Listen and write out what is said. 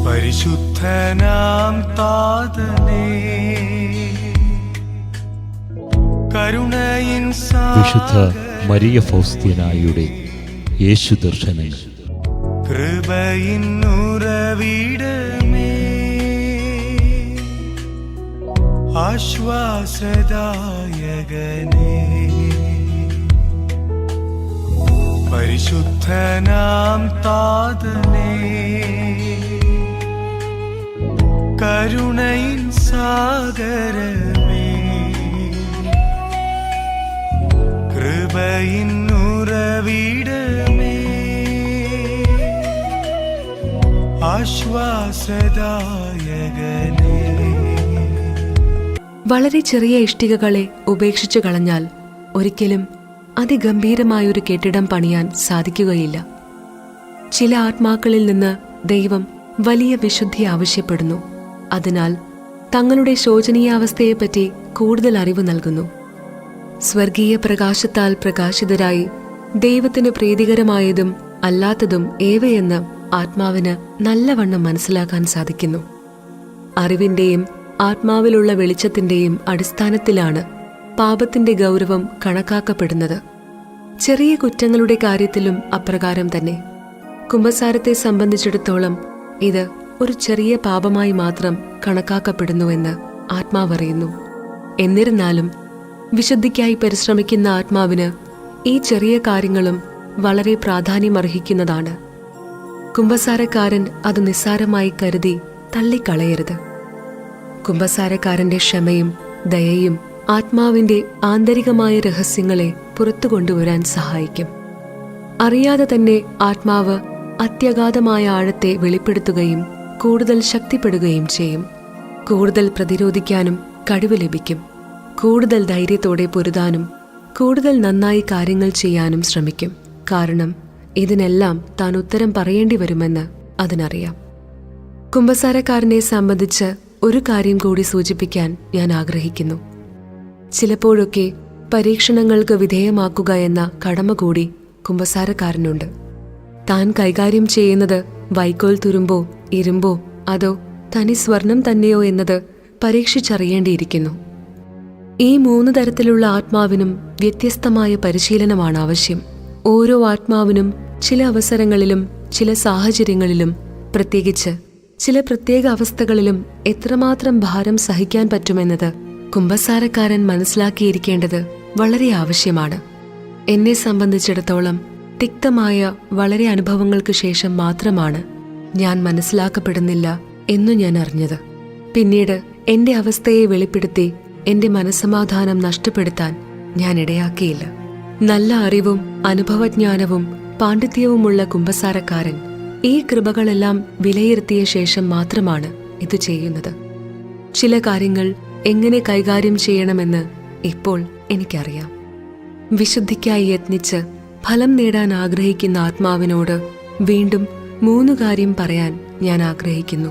പരിശുദ്ധനാം താതനേ, കരുണയിൻ വിശുദ്ധ മരിയ ഫൗസ്ത്യനായുടെ യേശു ദർശനങ്ങൾ. കൃപയിൻ ഉറവിടമേ, ആശ്വാസദായകനേ, പരിശുദ്ധനാം താതനേ, കരുണയിൻ സാഗരമേ, കൃപയിൻ ഉറവിടമേ, ആശ്വാസദായകനേ. വളരെ ചെറിയ ഇഷ്ടികകളെ ഉപേക്ഷിച്ചു കളഞ്ഞാൽ ഒരിക്കലും അതിഗംഭീരമായൊരു കെട്ടിടം പണിയാൻ സാധിക്കുകയില്ല. ചില ആത്മാക്കളിൽ നിന്ന് ദൈവം വലിയ വിശുദ്ധി ആവശ്യപ്പെടുന്നു. അതിനാൽ തങ്ങളുടെ ശോചനീയാവസ്ഥയെപ്പറ്റി കൂടുതൽ അറിവ് നൽകുന്നു. സ്വർഗീയ പ്രകാശത്താൽ പ്രകാശിതരായി ദൈവത്തിന് പ്രീതികരമായതും അല്ലാത്തതും ഏവയെന്ന് ആത്മാവിന് നല്ലവണ്ണം മനസ്സിലാക്കാൻ സാധിക്കുന്നു. അറിവിന്റെയും ആത്മാവിലുള്ള വെളിച്ചത്തിന്റെയും അടിസ്ഥാനത്തിലാണ് പാപത്തിന്റെ ഗൗരവം കണക്കാക്കപ്പെടുന്നത്. ചെറിയ കുറ്റങ്ങളുടെ കാര്യത്തിലും അപ്രകാരം തന്നെ. കുമ്പസാരത്തെ സംബന്ധിച്ചിടത്തോളം ഇത് ഒരു ചെറിയ പാപമായി മാത്രം കണക്കാക്കപ്പെടുന്നുവെന്ന് ആത്മാവറിയുന്നു. എന്നിരുന്നാലും വിശുദ്ധിക്കായി പരിശ്രമിക്കുന്ന ആത്മാവിന് ഈ ചെറിയ കാര്യങ്ങളും വളരെ പ്രാധാന്യമർഹിക്കുന്നതാണ്. കുമ്പസാരക്കാരൻ അത് നിസ്സാരമായി കരുതി തള്ളിക്കളയരുത്. കുമ്പസാരക്കാരന്റെ ക്ഷമയും ദയയും ആത്മാവിന്റെ ആന്തരികമായ രഹസ്യങ്ങളെ പുറത്തു കൊണ്ടുവരാൻ സഹായിക്കും. അറിയാതെ തന്നെ ആത്മാവ് അത്യഗാധമായ ആഴത്തെ വെളിപ്പെടുത്തുകയും കൂടുതൽ ശക്തിപ്പെടുകയും ചെയ്യും. കൂടുതൽ പ്രതിരോധിക്കാനും കഴിവ് ലഭിക്കും. കൂടുതൽ ധൈര്യത്തോടെ പൊരുതാനും കൂടുതൽ നന്നായി കാര്യങ്ങൾ ചെയ്യാനും ശ്രമിക്കും. കാരണം ഇതിനെല്ലാം താൻ ഉത്തരം പറയേണ്ടി വരുമെന്ന് അതിനറിയാം. കുമ്പസാരക്കാരനെ സംബന്ധിച്ച് ഒരു കാര്യം കൂടി സൂചിപ്പിക്കാൻ ഞാൻ ആഗ്രഹിക്കുന്നു. ചിലപ്പോഴൊക്കെ പരീക്ഷണങ്ങൾക്ക് വിധേയമാക്കുക എന്ന കടമ കൂടി കുമ്പസാരക്കാരനുണ്ട്. താൻ കൈകാര്യം ചെയ്യുന്നത് വൈക്കോൽ തുരുമ്പോ ഇരുമ്പോ അതോ തനി സ്വർണം തന്നെയോ എന്നത് പരീക്ഷിച്ചറിയേണ്ടിയിരിക്കുന്നു. ഈ 3 തരത്തിലുള്ള ആത്മാവിനും വ്യത്യസ്തമായ പരിശീലനമാണ് ആവശ്യം. ഓരോ ആത്മാവിനും ചില അവസരങ്ങളിലും ചില സാഹചര്യങ്ങളിലും പ്രത്യേകിച്ച് ചില പ്രത്യേക അവസ്ഥകളിലും എത്രമാത്രം ഭാരം സഹിക്കാൻ പറ്റുമെന്നത് കുമ്പസാരക്കാരൻ മനസ്സിലാക്കിയിരിക്കേണ്ടത് വളരെ ആവശ്യമാണ്. എന്നെ സംബന്ധിച്ചിടത്തോളം തിക്തമായ വളരെ അനുഭവങ്ങൾക്ക് ശേഷം മാത്രമാണ് ഞാൻ മനസ്സിലാക്കപ്പെടുന്നില്ല എന്നു ഞാൻ അറിഞ്ഞത്. പിന്നീട് എന്റെ അവസ്ഥയെ വെളിപ്പെടുത്തി എന്റെ മനസ്സമാധാനം നഷ്ടപ്പെടുത്താൻ ഞാൻ ഇടയാക്കിയില്ല. നല്ല അറിവും അനുഭവജ്ഞാനവും പാണ്ഡിത്യവുമുള്ള കുമ്പസാരക്കാരൻ ഈ കൃപകളെല്ലാം വിലയിരുത്തിയ ശേഷം മാത്രമാണ് ഇത് ചെയ്യുന്നത്. ചില കാര്യങ്ങൾ എങ്ങനെ കൈകാര്യം ചെയ്യണമെന്ന് ഇപ്പോൾ എനിക്കറിയാം. വിശുദ്ധിക്കായി യത്നിച്ച് ഫലം നേടാൻ ആഗ്രഹിക്കുന്ന ആത്മാവിനോട് വീണ്ടും 3 കാര്യം പറയാൻ ഞാൻ ആഗ്രഹിക്കുന്നു.